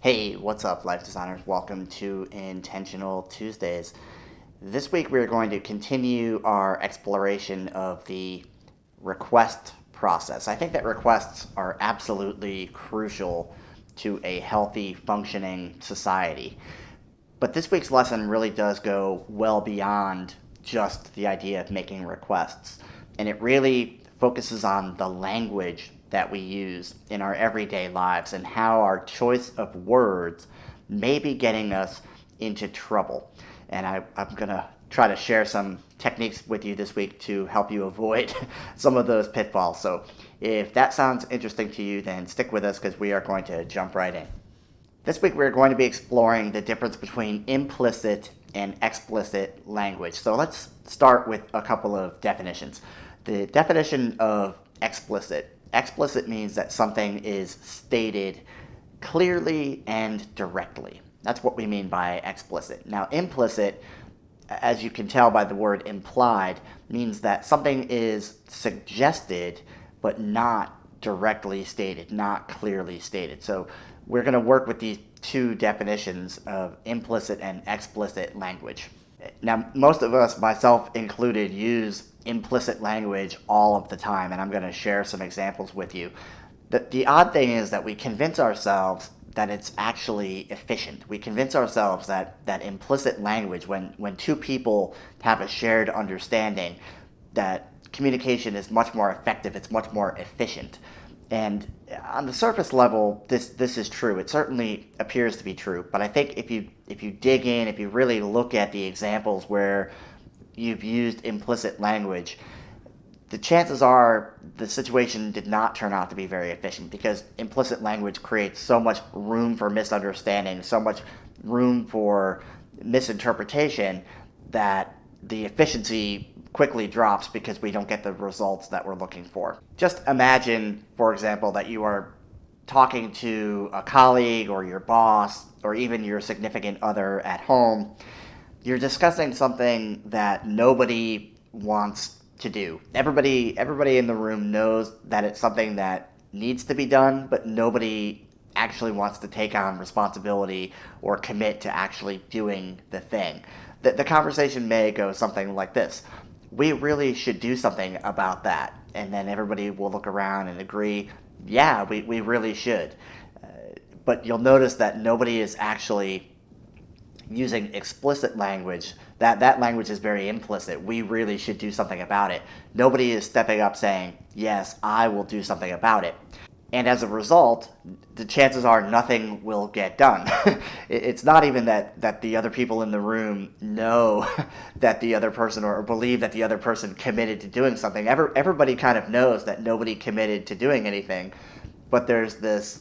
Hey, what's up, life designers? Welcome to Intentional Tuesdays. This week, we're going to continue our exploration of the request process. I think that requests are absolutely crucial to a healthy, functioning society. But this week's lesson really does go well beyond just the idea of making requests. And it really focuses on the language that we use in our everyday lives and how our choice of words may be getting us into trouble. And I'm going to try to share some techniques with you this week to help you avoid some of those pitfalls. So if that sounds interesting to you, then stick with us because we are going to jump right in. This week we're going to be exploring the difference between implicit and explicit language. So let's start with a couple of definitions. The definition of explicit. Explicit means that something is stated clearly and directly. That's what we mean by explicit. Now, implicit, as you can tell by the word implied, means that something is suggested but not directly stated, not clearly stated. So we're going to work with these two definitions of implicit and explicit language. Now, most of us, myself included, use implicit language all of the time, and I'm going to share some examples with you. The odd thing is that we convince ourselves that it's actually efficient. We convince ourselves that implicit language, when two people have a shared understanding, that communication is much more effective, it's much more efficient. And on the surface level, this is true. It certainly appears to be true. But I think if you dig in, if you really look at the examples where you've used implicit language, the chances are the situation did not turn out to be very efficient because implicit language creates so much room for misunderstanding, so much room for misinterpretation that the efficiency quickly drops because we don't get the results that we're looking for. Just imagine, for example, that you are talking to a colleague or your boss or even your significant other at home. You're discussing something that nobody wants to do. Everybody in the room knows that it's something that needs to be done, but nobody actually wants to take on responsibility or commit to actually doing the thing. The conversation may go something like this: we really should do something about that. And then everybody will look around and agree, yeah, we really should. But you'll notice that nobody is actually using explicit language. That language is very implicit. We really should do something about it. Nobody is stepping up saying, yes, I will do something about it. And as a result, the chances are nothing will get done. It's not even that the other people in the room know that the other person or believe that the other person committed to doing something. Everybody kind of knows that nobody committed to doing anything, but there's this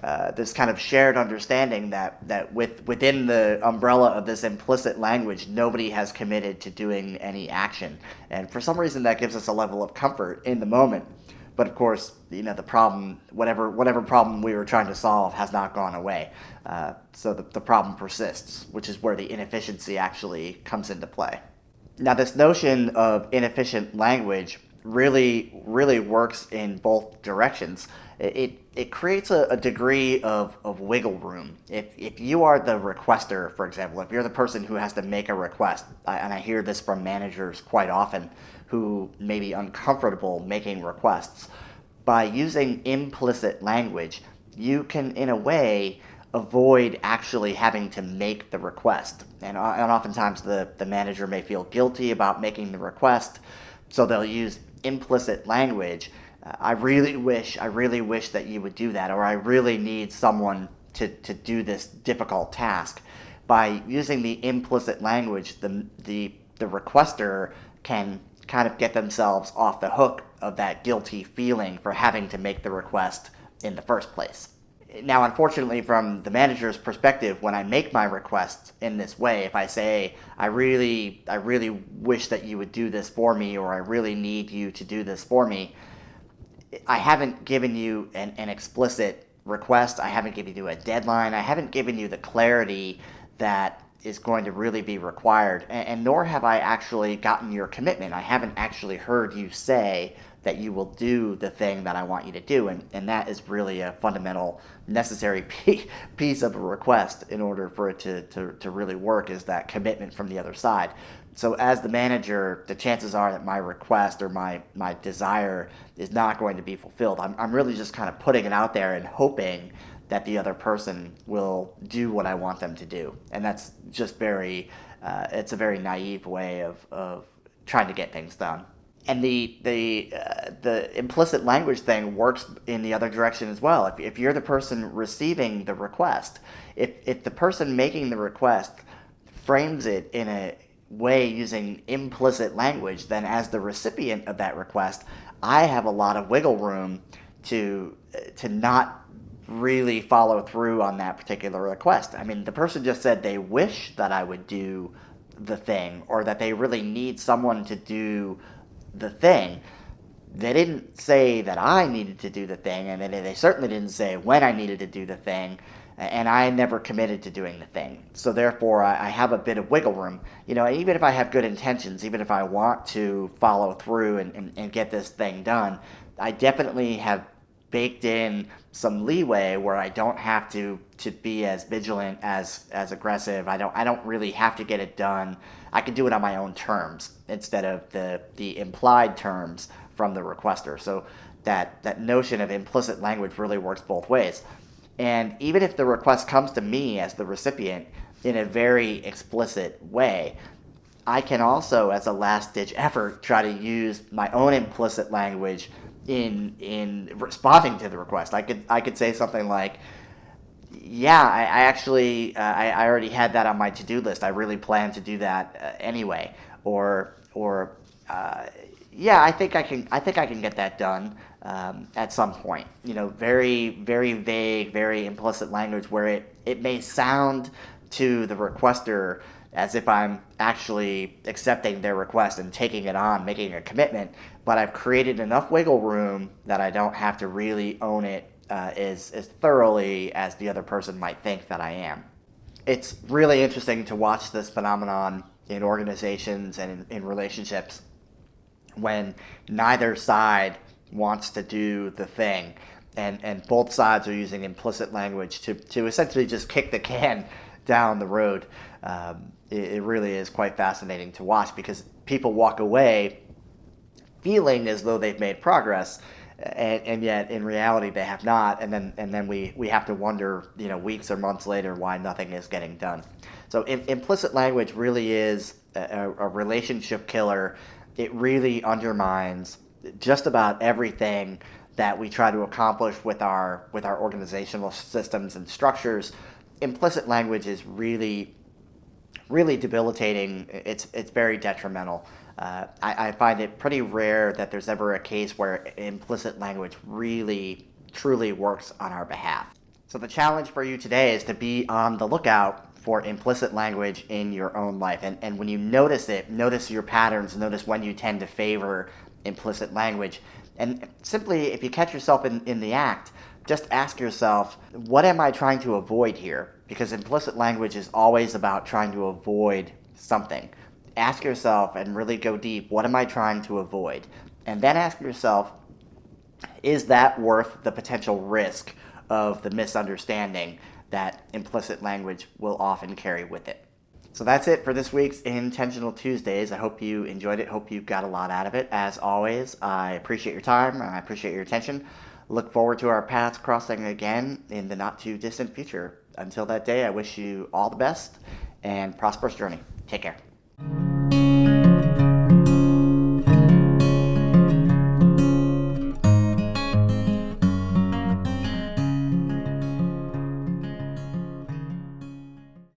kind of shared understanding that within the umbrella of this implicit language, nobody has committed to doing any action. And for some reason, that gives us a level of comfort in the moment. But of course, the problem, whatever problem we were trying to solve, has not gone away. So the problem persists, which is where the inefficiency actually comes into play. Now, this notion of inefficient language really works in both directions. It creates a degree of wiggle room. If you are the requester, for example, if you're the person who has to make a request, and I hear this from managers quite often who may be uncomfortable making requests, by using implicit language, you can, in a way, avoid actually having to make the request. And oftentimes the manager may feel guilty about making the request, so they'll use implicit language. I really wish that you would do that, or I really need someone to do this difficult task. By using the implicit language, the requester can kind of get themselves off the hook of that guilty feeling for having to make the request in the first place. Now, unfortunately, from the manager's perspective, when I make my request in this way, if I say, I really wish that you would do this for me, or I really need you to do this for me, I haven't given you an explicit request. I haven't given you a deadline. I haven't given you the clarity that is going to really be required, and nor have I actually gotten your commitment. I haven't actually heard you say that you will do the thing that I want you to do, and that is really a fundamental, necessary piece of a request in order for it to really work, is that commitment from the other side. So as the manager, the chances are that my request or my desire is not going to be fulfilled. I'm really just kind of putting it out there and hoping that the other person will do what I want them to do. And that's just it's a very naive way of trying to get things done. And the implicit language thing works in the other direction as well. If you're the person receiving the request, if the person making the request frames it in a way using implicit language, then as the recipient of that request, I have a lot of wiggle room to not really follow through on that particular request. I mean, the person just said they wish that I would do the thing, or that they really need someone to do the thing. They didn't say that I needed to do the thing, and they certainly didn't say when I needed to do the thing, and I never committed to doing the thing. So therefore, I have a bit of wiggle room. Even if I have good intentions, even if I want to follow through and get this thing done, I definitely have baked in some leeway where I don't have to be as vigilant, as aggressive. I don't really have to get it done. I can do it on my own terms instead of the implied terms from the requester. So that notion of implicit language really works both ways. And even if the request comes to me as the recipient in a very explicit way, I can also, as a last-ditch effort, try to use my own implicit language in responding to the request. I could say something like, yeah, I actually I already had that on my to-do list. I really plan to do that anyway. Or yeah, I think I can get that done at some point. Very, very vague, very implicit language where it may sound to the requester as if I'm actually accepting their request and taking it on, making a commitment, but I've created enough wiggle room that I don't have to really own it as thoroughly as the other person might think that I am. It's really interesting to watch this phenomenon in organizations and in relationships when neither side wants to do the thing, and both sides are using implicit language to essentially just kick the can down the road. It really is quite fascinating to watch, because people walk away feeling as though they've made progress, and yet in reality they have not, and then we have to wonder, weeks or months later, why nothing is getting done. So implicit language really is a relationship killer. It really undermines just about everything that we try to accomplish with our organizational systems and structures. Implicit language is really debilitating. It's very detrimental. I find it pretty rare that there's ever a case where implicit language really, truly works on our behalf. So the challenge for you today is to be on the lookout for implicit language in your own life. And when you notice it, notice your patterns, notice when you tend to favor implicit language. And simply, if you catch yourself in the act, just ask yourself, what am I trying to avoid here? Because implicit language is always about trying to avoid something. Ask yourself and really go deep, what am I trying to avoid? And then ask yourself, is that worth the potential risk of the misunderstanding that implicit language will often carry with it? So that's it for this week's Intentional Tuesdays. I hope you enjoyed it. Hope you got a lot out of it. As always, I appreciate your time. I appreciate your attention. Look forward to our paths crossing again in the not too distant future. Until that day, I wish you all the best and prosperous journey. Take care.